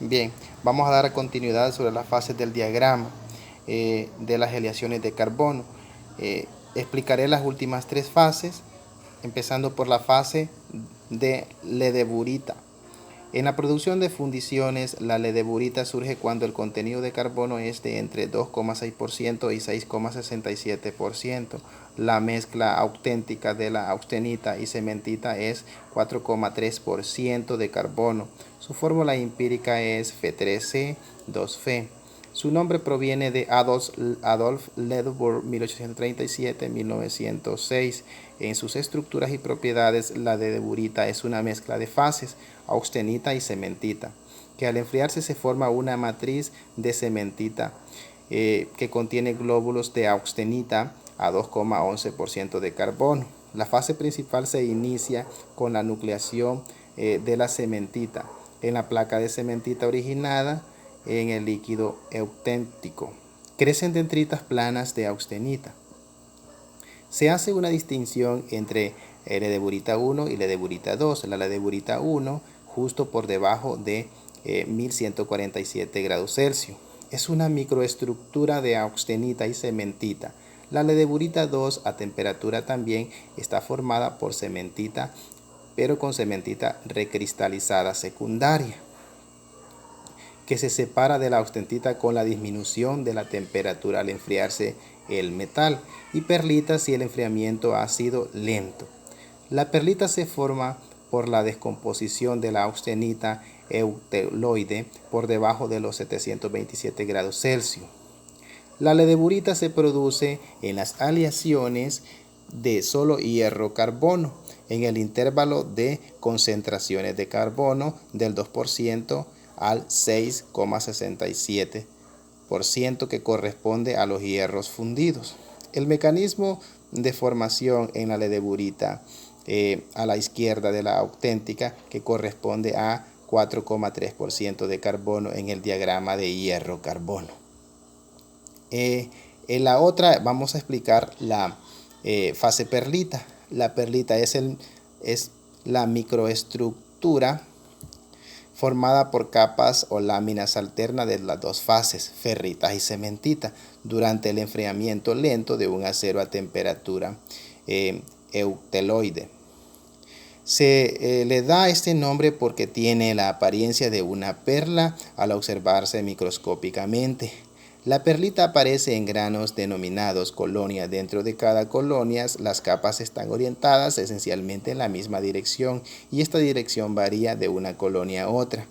Bien, vamos a dar continuidad sobre las fases del diagrama de las aleaciones de carbono. Explicaré las últimas tres fases, empezando por la fase de ledeburita. En la producción de fundiciones, la ledeburita surge cuando el contenido de carbono es de entre 2,6% y 6,67%. La mezcla auténtica de la austenita y cementita es 4,3% de carbono. Su fórmula empírica es Fe3C2Fe. Su nombre proviene de Adolf Ledebour, 1837-1906. En sus estructuras y propiedades, la ledeburita es una mezcla de fases, austenita y cementita, que al enfriarse se forma una matriz de cementita que contiene glóbulos de austenita a 2,11% de carbono. La fase principal se inicia con la nucleación de la cementita en la placa de cementita originada en el líquido auténtico. Crecen dendritas planas de austenita. Se hace una distinción entre ledeburita 1 y ledeburita 2. La ledeburita 1 justo por debajo de 1147 grados Celsius. Es una microestructura de austenita y cementita. La ledeburita 2 a temperatura también está formada por cementita, pero con cementita recristalizada secundaria, que se separa de la austenita con la disminución de la temperatura al enfriarse el metal, y perlita si el enfriamiento ha sido lento. La perlita se forma por la descomposición de la austenita euteloide por debajo de los 727 grados Celsius. La ledeburita se produce en las aleaciones de solo hierro-carbono en el intervalo de concentraciones de carbono del 2% al 6,67%, que corresponde a los hierros fundidos. El mecanismo de formación en la ledeburita a la izquierda de la auténtica, que corresponde a 4,3% de carbono en el diagrama de hierro-carbono. En la otra vamos a explicar la fase perlita. La perlita es la microestructura formada por capas o láminas alternas de las dos fases, ferrita y cementita, durante el enfriamiento lento de un acero a temperatura euteloide. Se le da este nombre porque tiene la apariencia de una perla al observarse microscópicamente. La perlita aparece en granos denominados colonias. Dentro de cada colonia las capas están orientadas esencialmente en la misma dirección, y esta dirección varía de una colonia a otra.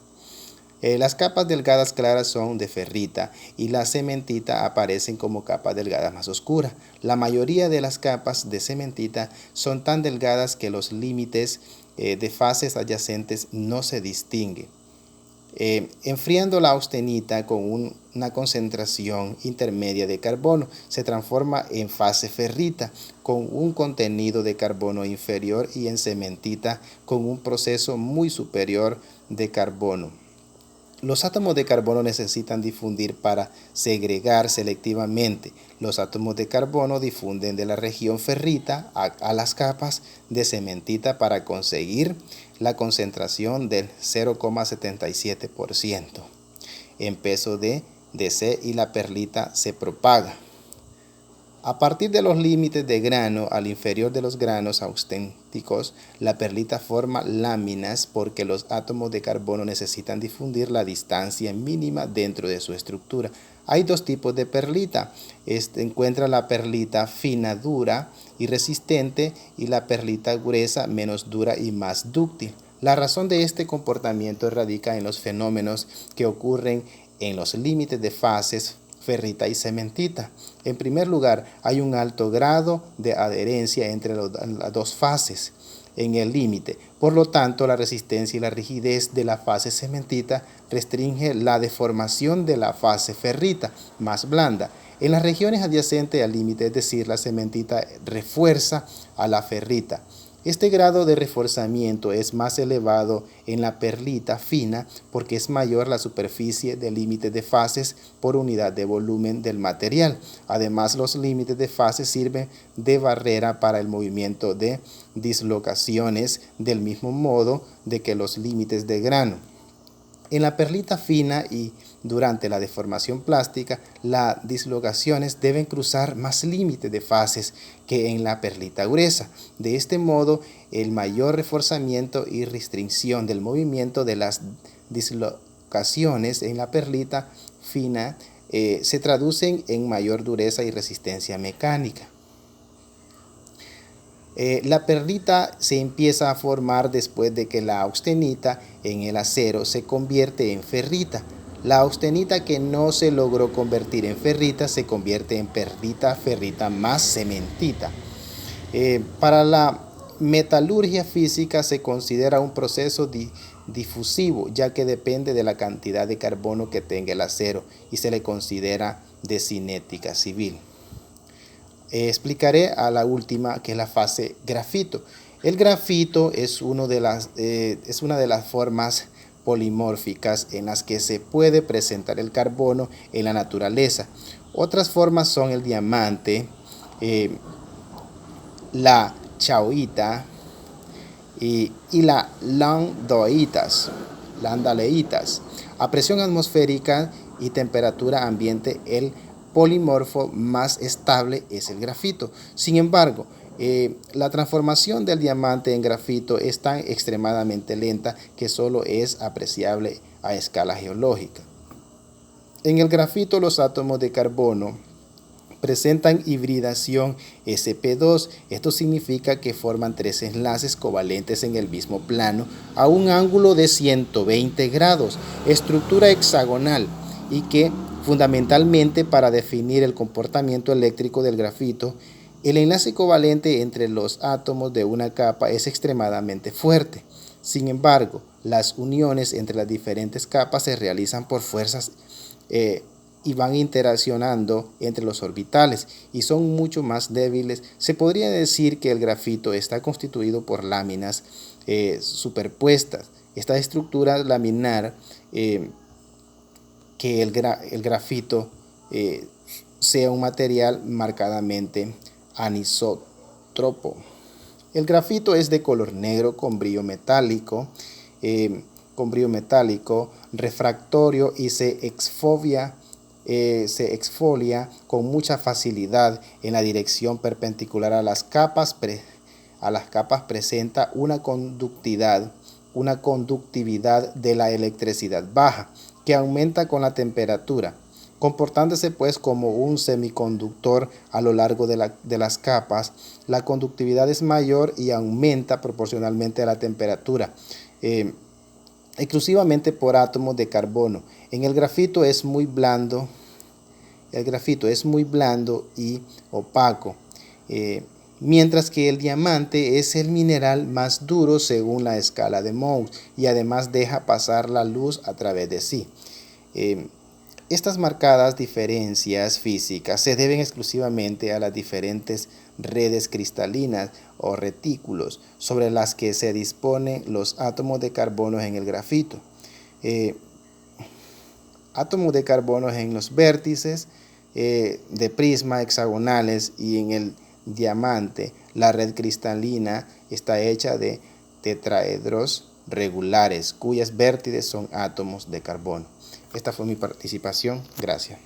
Las capas delgadas claras son de ferrita y la cementita aparecen como capas delgadas más oscuras. La mayoría de las capas de cementita son tan delgadas que los límites de fases adyacentes no se distinguen. Enfriando la austenita con una concentración intermedia de carbono, se transforma en fase ferrita con un contenido de carbono inferior, y en cementita con un proceso muy superior de carbono. Los átomos de carbono necesitan difundir para segregar selectivamente. Los átomos de carbono difunden de la región ferrita a las capas de cementita para conseguir la concentración del 0,77% en peso de C, y la perlita se propaga. A partir de los límites de grano al inferior de los granos auténticos, la perlita forma láminas porque los átomos de carbono necesitan difundir la distancia mínima dentro de su estructura. Hay dos tipos de perlita. Encuentra la perlita fina, dura y resistente, y la perlita gruesa, menos dura y más dúctil. La razón de este comportamiento radica en los fenómenos que ocurren en los límites de fases ferrita y cementita. En primer lugar, hay un alto grado de adherencia entre las dos fases en el límite. Por lo tanto, la resistencia y la rigidez de la fase cementita restringe la deformación de la fase ferrita, más blanda. En las regiones adyacentes al límite, es decir, la cementita refuerza a la ferrita. Este grado de reforzamiento es más elevado en la perlita fina porque es mayor la superficie de límite de fases por unidad de volumen del material. Además, los límites de fases sirven de barrera para el movimiento de dislocaciones, del mismo modo de que los límites de grano. En la perlita fina y durante la deformación plástica, las dislocaciones deben cruzar más límites de fases que en la perlita gruesa. De este modo, el mayor reforzamiento y restricción del movimiento de las dislocaciones en la perlita fina se traducen en mayor dureza y resistencia mecánica. La perlita se empieza a formar después de que la austenita en el acero se convierte en ferrita. La austenita que no se logró convertir en ferrita se convierte en ferrita más cementita. Para la metalurgia física se considera un proceso difusivo, ya que depende de la cantidad de carbono que tenga el acero y se le considera de cinética civil. Explicaré a la última, que es la fase grafito. El grafito es una de las formas polimórficas en las que se puede presentar el carbono en la naturaleza. Otras formas son el diamante, la chaoita y la landaleitas. A presión atmosférica y temperatura ambiente, el polimorfo más estable es el grafito. Sin embargo, la transformación del diamante en grafito es tan extremadamente lenta que solo es apreciable a escala geológica. En el grafito, los átomos de carbono presentan hibridación sp2. Esto significa que forman tres enlaces covalentes en el mismo plano a un ángulo de 120 grados, estructura hexagonal, y que fundamentalmente para definir el comportamiento eléctrico del grafito, el enlace covalente entre los átomos de una capa es extremadamente fuerte. Sin embargo, las uniones entre las diferentes capas se realizan por fuerzas y van interaccionando entre los orbitales y son mucho más débiles. Se podría decir que el grafito está constituido por láminas superpuestas. Esta estructura laminar que el grafito sea un material marcadamente anisótropo. El grafito es de color negro con brillo metálico, refractorio, y se exfolia con mucha facilidad en la dirección perpendicular a las capas. Presenta una conductividad de la electricidad baja, que aumenta con la temperatura, comportándose pues como un semiconductor a lo largo de las capas. La conductividad es mayor y aumenta proporcionalmente a la temperatura, exclusivamente por átomos de carbono. El grafito es muy blando y opaco, mientras que el diamante es el mineral más duro según la escala de Mohs y además deja pasar la luz a través de sí. Estas marcadas diferencias físicas se deben exclusivamente a las diferentes redes cristalinas o retículos sobre las que se disponen los átomos de carbono en el grafito. Átomos de carbono en los vértices de prisma hexagonales, y en el diamante la red cristalina está hecha de tetraedros regulares cuyas vértices son átomos de carbono. Esta fue mi participación. Gracias.